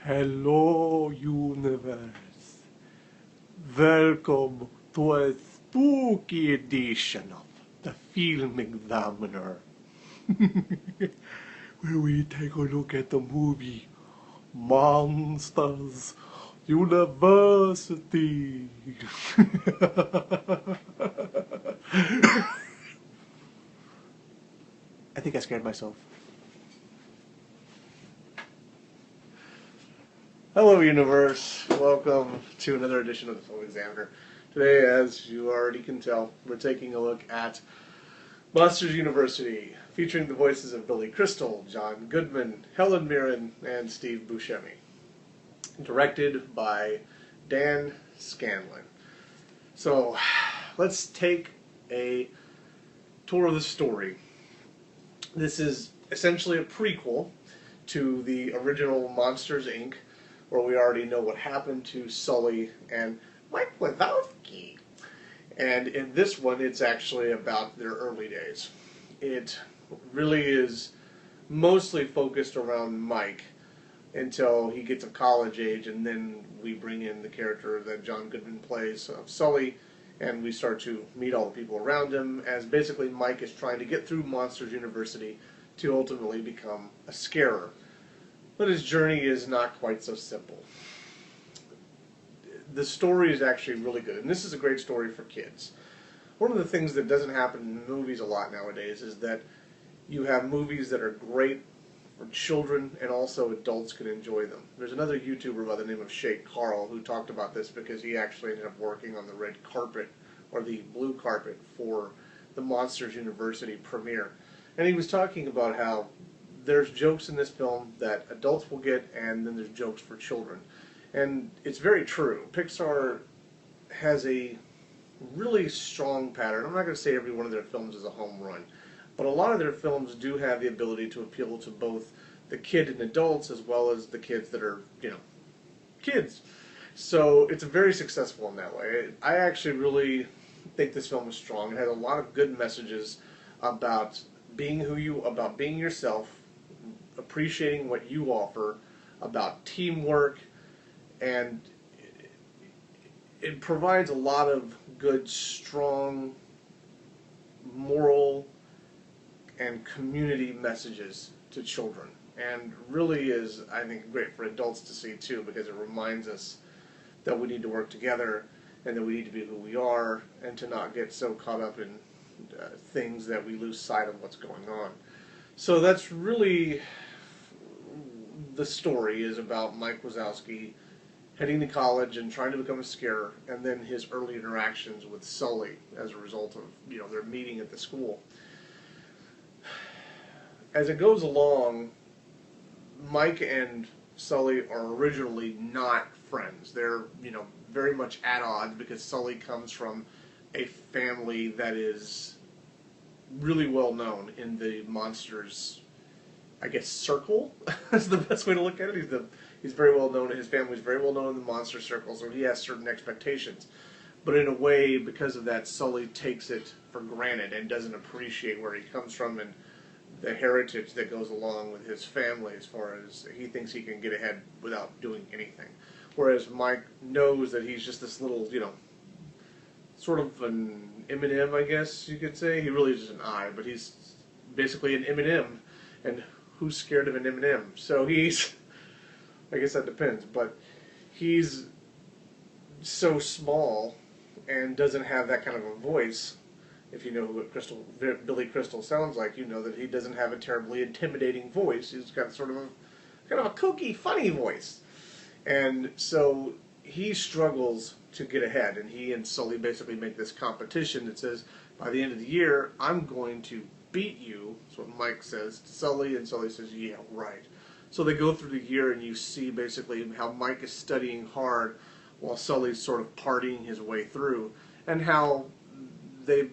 Hello, universe. Welcome to a spooky edition of the Film Examiner, where we take a look at the movie Monsters University. I think I scared myself. Hello, universe. Welcome to another edition of the Film Examiner. Today, as you already can tell, we're taking a look at Monsters University, featuring the voices of Billy Crystal, John Goodman, Helen Mirron, and Steve Bscemi. Directed by Dan Scanlon. So, let's take a tour of the story. This is essentially a prequel to the original Monsters, Inc., where we already know what happened to Sully and Mike Wazowski. And in this one, it's actually about their early days. It really is mostly focused around Mike until he gets of college age, and then we bring in the character that John Goodman plays of Sully, and we start to meet all the people around him as basically Mike is trying to get through Monsters University to ultimately become a scarer. But his journey is not quite so simple. The story is actually really good, and this is a great story for kids. One of the things that doesn't happen in movies a lot nowadays is that you have movies that are great for children and also adults can enjoy them. There's another YouTuber by the name of Shay Carl who talked about this because he actually ended up working on the red carpet or the blue carpet for the Monsters University premiere. And he was talking about how there's jokes in this film that adults will get, and then there's jokes for children. And it's very true. Pixar has a really strong pattern. I'm not going to say every one of their films is a home run, but a lot of their films do have the ability to appeal to both the kid and adults as well as the kids that are, kids. So it's very successful in that way. I actually really think this film is strong. It has a lot of good messages about being about being yourself, appreciating what you offer, about teamwork, and it provides a lot of good, strong, moral, and community messages to children. And really is, I think, great for adults to see too, because it reminds us that we need to work together and that we need to be who we are and to not get so caught up in things that we lose sight of what's going on. So that's really the story, is about Mike Wazowski heading to college and trying to become a scarer, and then his early interactions with Sully as a result of their meeting at the school. As it goes along, Mike and Sully are originally not friends. They're very much at odds because Sully comes from a family that is really well known in the Monsters, I guess, circle is the best way to look at it. He's very well known. His family's very well known in the monster circle, so he has certain expectations. But in a way, because of that, Sully takes it for granted and doesn't appreciate where he comes from and the heritage that goes along with his family, as far as he thinks he can get ahead without doing anything. Whereas Mike knows that he's just this little, sort of an M&M, I guess you could say. He really is just an I, but he's basically an M&M, and who's scared of an M&M? So he's, I guess that depends, but he's so small and doesn't have that kind of a voice. If you know who Billy Crystal sounds like, you know that he doesn't have a terribly intimidating voice. He's got sort of a kooky, funny voice. And so he struggles to get ahead, and he and Sully basically make this competition that says, by the end of the year, I'm going to beat you. That's what Mike says to Sully, and Sully says, yeah, right. So they go through the year, and you see basically how Mike is studying hard while Sully's sort of partying his way through, and how they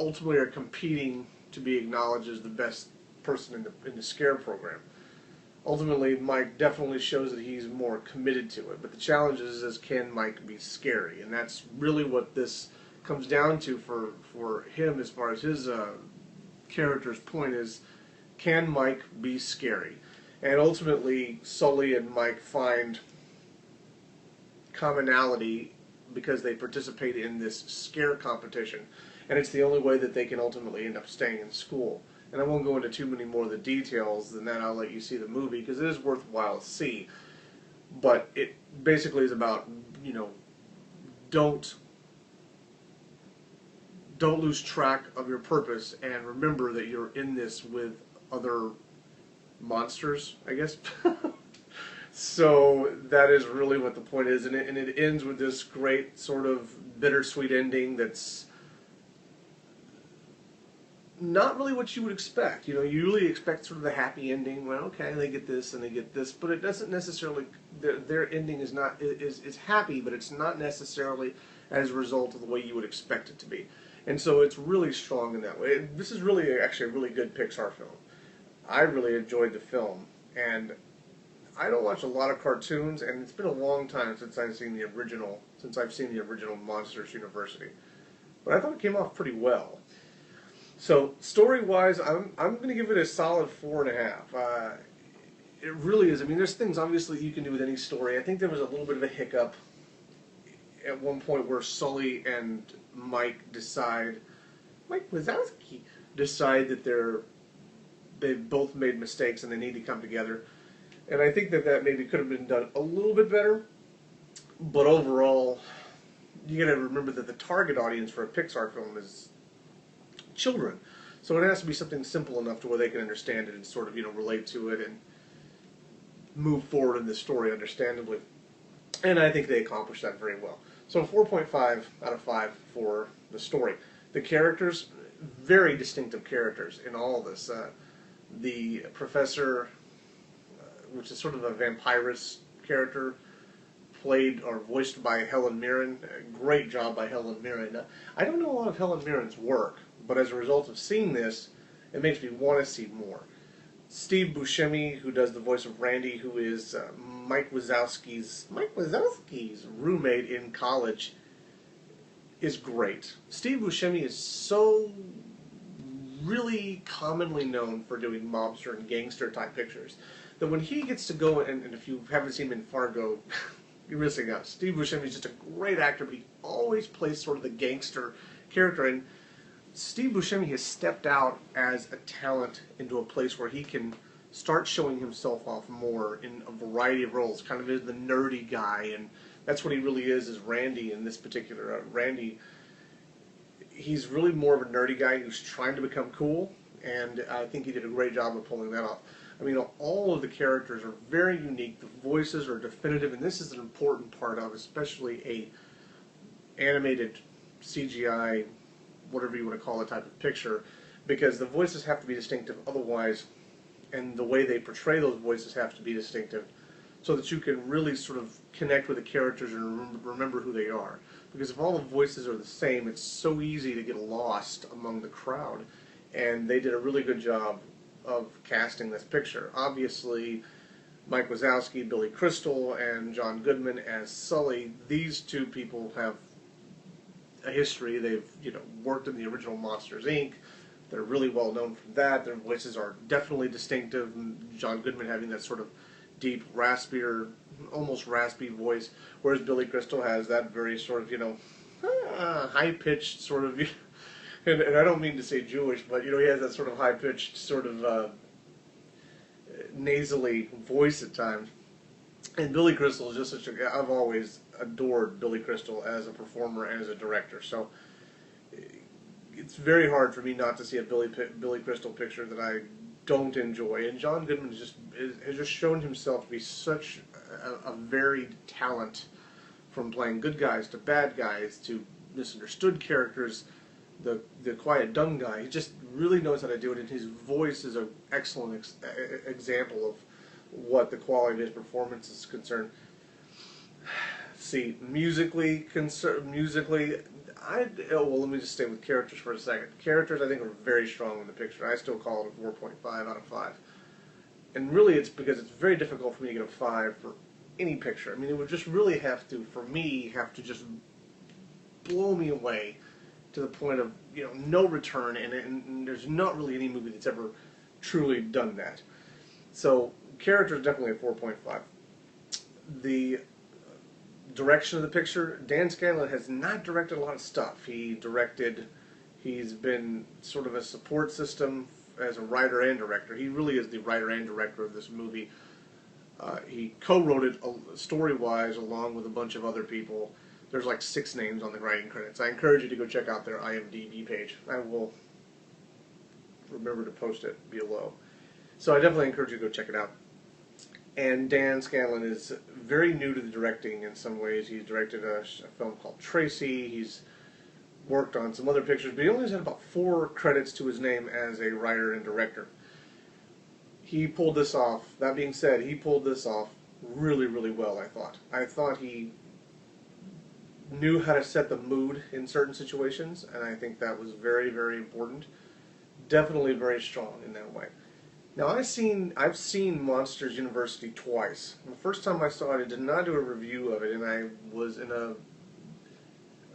ultimately are competing to be acknowledged as the best person in the scare program. Ultimately, Mike definitely shows that he's more committed to it, but the challenge is can Mike be scary? And that's really what this comes down to for him, as far as his character's point is, can Mike be scary? And ultimately, Sully and Mike find commonality because they participate in this scare competition. And it's the only way that they can ultimately end up staying in school. And I won't go into too many more of the details than that. I'll let you see the movie because it is worthwhile to see. But it basically is about, you know, don't lose track of your purpose and remember that you're in this with other monsters, I guess. So that is really what the point is, and it ends with this great sort of bittersweet ending that's not really what you would expect. You know, you usually expect sort of the happy ending. Well, okay, they get this and they get this, but it doesn't necessarily. Their ending is not is happy, but it's not necessarily as a result of the way you would expect it to be. And so it's really strong in that way. This is really actually a really good Pixar film. I really enjoyed the film, and I don't watch a lot of cartoons, and it's been a long time since I've seen the original Monsters University. But I thought it came off pretty well. So story-wise, I'm going to give it a solid 4.5. It really is. I mean, there's things obviously you can do with any story. I think there was a little bit of a hiccup at one point where Sully and Mike Wazowski decide that they've both made mistakes and they need to come together. And I think that maybe could have been done a little bit better. But overall, you got to remember that the target audience for a Pixar film is children. So it has to be something simple enough to where they can understand it and sort of, relate to it and move forward in the story understandably. And I think they accomplished that very well. So 4.5 out of 5 for the story. The characters, very distinctive characters in all of this. The professor, which is sort of a vampirist character, played or voiced by Helen Mirron. Great job by Helen Mirron. I don't know a lot of Helen Mirron's work, but as a result of seeing this, it makes me want to see more. Steve Buscemi, who does the voice of Randy, who is Mike Wazowski's roommate in college, is great. Steve Buscemi is so really commonly known for doing mobster and gangster type pictures that when he gets to go, and if you haven't seen him in Fargo, you're missing out. Steve Buscemi is just a great actor, but he always plays sort of the gangster character, and Steve Buscemi has stepped out as a talent into a place where he can start showing himself off more in a variety of roles, kind of as the nerdy guy, and that's what he really is Randy in this particular. Randy, he's really more of a nerdy guy who's trying to become cool, and I think he did a great job of pulling that off. I mean, all of the characters are very unique, the voices are definitive, and this is an important part of especially a animated CGI, whatever you want to call it, type of picture, because the voices have to be distinctive otherwise, and the way they portray those voices have to be distinctive so that you can really sort of connect with the characters and remember who they are. Because if all the voices are the same, it's so easy to get lost among the crowd, and they did a really good job of casting this picture. Obviously, Mike Wazowski, Billy Crystal, and John Goodman as Sully, these two people have a history. They've worked in the original Monsters, Inc. They're really well known for that. Their voices are definitely distinctive. John Goodman having that sort of deep, raspier, almost raspy voice, whereas Billy Crystal has that very sort of high-pitched sort of, and I don't mean to say Jewish, but he has that sort of high-pitched sort of nasally voice at times. And Billy Crystal is just such a. I've always adored Billy Crystal as a performer and as a director. So it's very hard for me not to see a Billy Crystal picture that I don't enjoy. And John Goodman has just shown himself to be such a varied talent, from playing good guys to bad guys to misunderstood characters. The quiet dumb guy. He just really knows how to do it, and his voice is an excellent example of what the quality of his performance is concerned. See, musically, let me just stay with characters for a second. Characters, I think, are very strong in the picture. I still call it a 4.5 out of 5. And really, it's because it's very difficult for me to get a 5 for any picture. I mean, it would just really have to, for me, just blow me away to the point of, no return, and there's not really any movie that's ever truly done that. So character is definitely a 4.5. The direction of the picture, Dan Scanlon has not directed a lot of stuff. He's been sort of a support system as a writer and director. He really is the writer and director of this movie. He co-wrote it story-wise along with a bunch of other people. There's like 6 names on the writing credits. I encourage you to go check out their IMDb page. I will remember to post it below. So I definitely encourage you to go check it out. And Dan Scanlon is very new to the directing in some ways. He's directed a film called Tracy. He's worked on some other pictures, but he only has had about 4 credits to his name as a writer and director. He pulled this off. That being said, he pulled this off really, really well, I thought. I thought he knew how to set the mood in certain situations, and I think that was very, very important. Definitely very strong in that way. Now, I've seen Monsters University twice. The first time I saw it, I did not do a review of it, and I was in a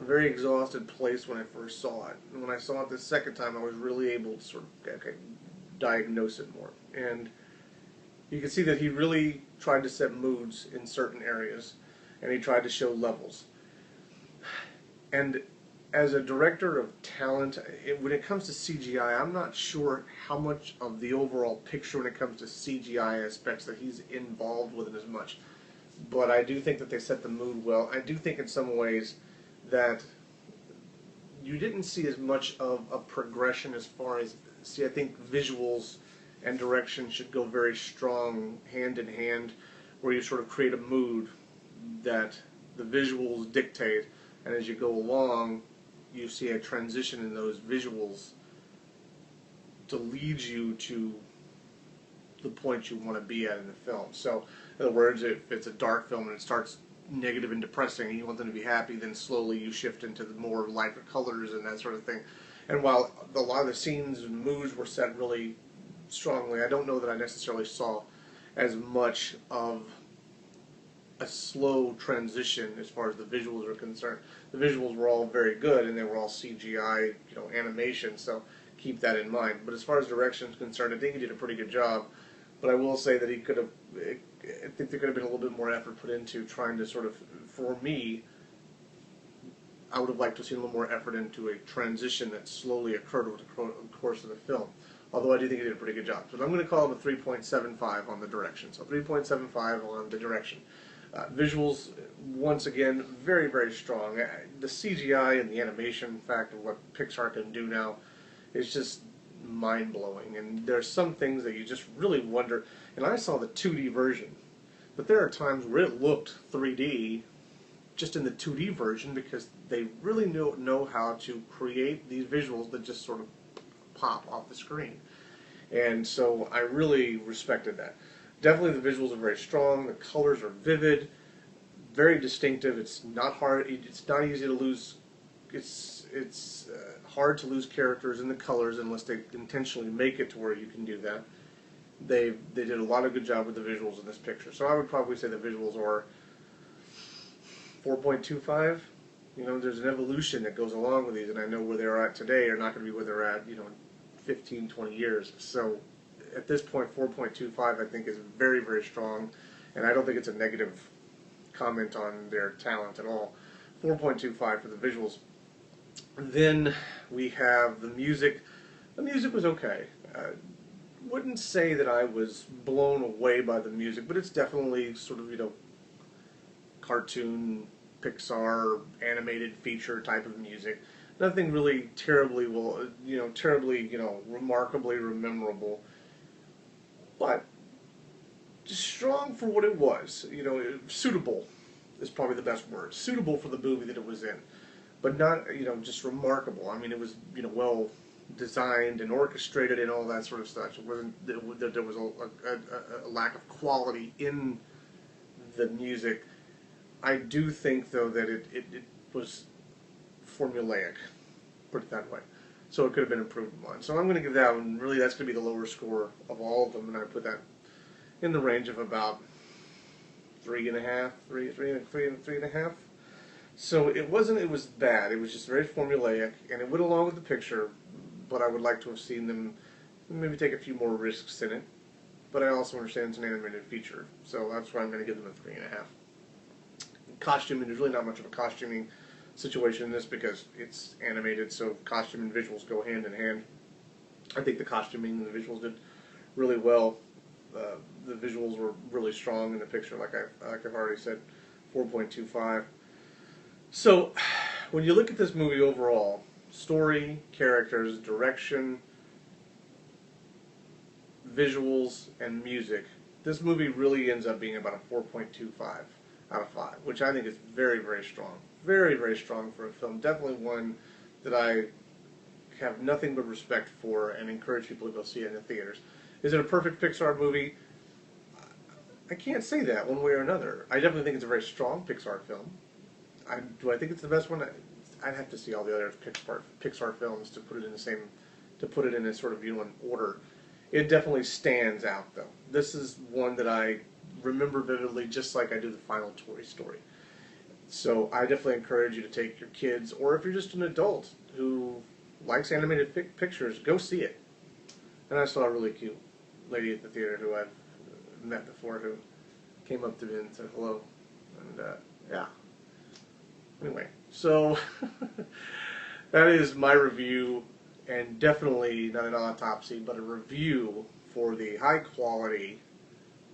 very exhausted place when I first saw it. And when I saw it the second time, I was really able to sort of diagnose it more. And you can see that he really tried to set moods in certain areas, and he tried to show levels. And as a director of talent, when it comes to CGI, I'm not sure how much of the overall picture when it comes to CGI aspects that he's involved with it as much. But I do think that they set the mood well. I do think in some ways that you didn't see as much of a progression as far as, I think visuals and direction should go very strong hand in hand, where you sort of create a mood that the visuals dictate, and as you go along, you see a transition in those visuals to lead you to the point you want to be at in the film. So, in other words, if it's a dark film and it starts negative and depressing and you want them to be happy, then slowly you shift into the more lighter colors and that sort of thing. And while a lot of the scenes and moods were set really strongly, I don't know that I necessarily saw as much of a slow transition as far as the visuals are concerned. The visuals were all very good, and they were all CGI, animation, so keep that in mind. But as far as direction is concerned, I think he did a pretty good job. But I will say that he could have, I think there could have been a little bit more effort put into trying to sort of, for me, I would have liked to see a little more effort into a transition that slowly occurred over the course of the film. Although I do think he did a pretty good job. So I'm going to call him a 3.75 on the direction. So 3.75 on the direction. Visuals, once again, very, very strong. The CGI and the animation, in fact, of what Pixar can do now is just mind-blowing. And there's some things that you just really wonder. And I saw the 2D version, but there are times where it looked 3D just in the 2D version because they really know how to create these visuals that just sort of pop off the screen. And so I really respected that. Definitely the visuals are very strong, the colors are vivid, very distinctive. It's not hard, it's not easy to lose, it's hard to lose characters in the colors unless they intentionally make it to where you can do that. They did a lot of good job with the visuals in this picture. So I would probably say the visuals are 4.25. There's an evolution that goes along with these, and I know where they're at today are not going to be where they're at, 15, 20 years. So at this point, 4.25 I think is very, very strong, and I don't think it's a negative comment on their talent at all. 4.25 for the visuals. Then we have the music. The music was okay. Wouldn't say that I was blown away by the music, but it's definitely sort of, cartoon, Pixar, animated feature type of music. Nothing really terribly remarkably memorable. But strong for what it was. Suitable is probably the best word. Suitable for the movie that it was in. But not, just remarkable. I mean, it was, well designed and orchestrated and all that sort of stuff. It wasn't that there was a lack of quality in the music. I do think, though, that it was formulaic, put it that way. So it could have been improved upon. So I'm going to give that one, really that's going to be the lower score of all of them, and I put that in the range of about 3.5, 3.5. So it was bad. It was just very formulaic, and it went along with the picture, but I would like to have seen them maybe take a few more risks in it. but I also understand it's an animated feature, so that's why I'm going to give them a 3.5. Costuming, there's really not much of a costuming situation in this because it's animated, so costume and visuals go hand in hand. I think the costuming and the visuals did really well. The visuals were really strong in the picture, like I've already said. 4.25. So, when you look at this movie overall, story, characters, direction, visuals, and music, this movie really ends up being about a 4.25 out of 5, which I think is very, very strong. Very, very strong for a film. Definitely one that I have nothing but respect for and encourage people to go see it in the theaters. Is it a perfect Pixar movie? I can't say that one way or another. I definitely think it's a very strong Pixar film. Do I think it's the best one? I'd have to see all the other Pixar films to put it in a sort of in order. It definitely stands out, though. This is one that I remember vividly, just like I do the final Toy Story. So I definitely encourage you to take your kids, or if you're just an adult who likes animated pictures, go see it. And I saw a really cute lady at the theater who I've met before who came up to me and said hello. And yeah. Anyway, so that is my review, and definitely not an autopsy, but a review for the high quality,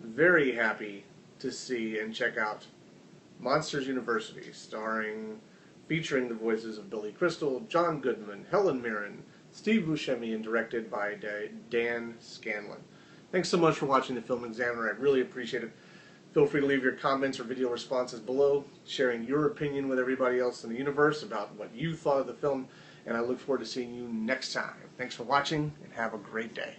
very happy to see and check out Monsters University, featuring the voices of Billy Crystal, John Goodman, Helen Mirron, Steve Bscemi, and directed by Dan Scanlon. Thanks so much for watching the Film Examiner. I really appreciate it. Feel free to leave your comments or video responses below, sharing your opinion with everybody else in the universe about what you thought of the film, and I look forward to seeing you next time. Thanks for watching, and have a great day.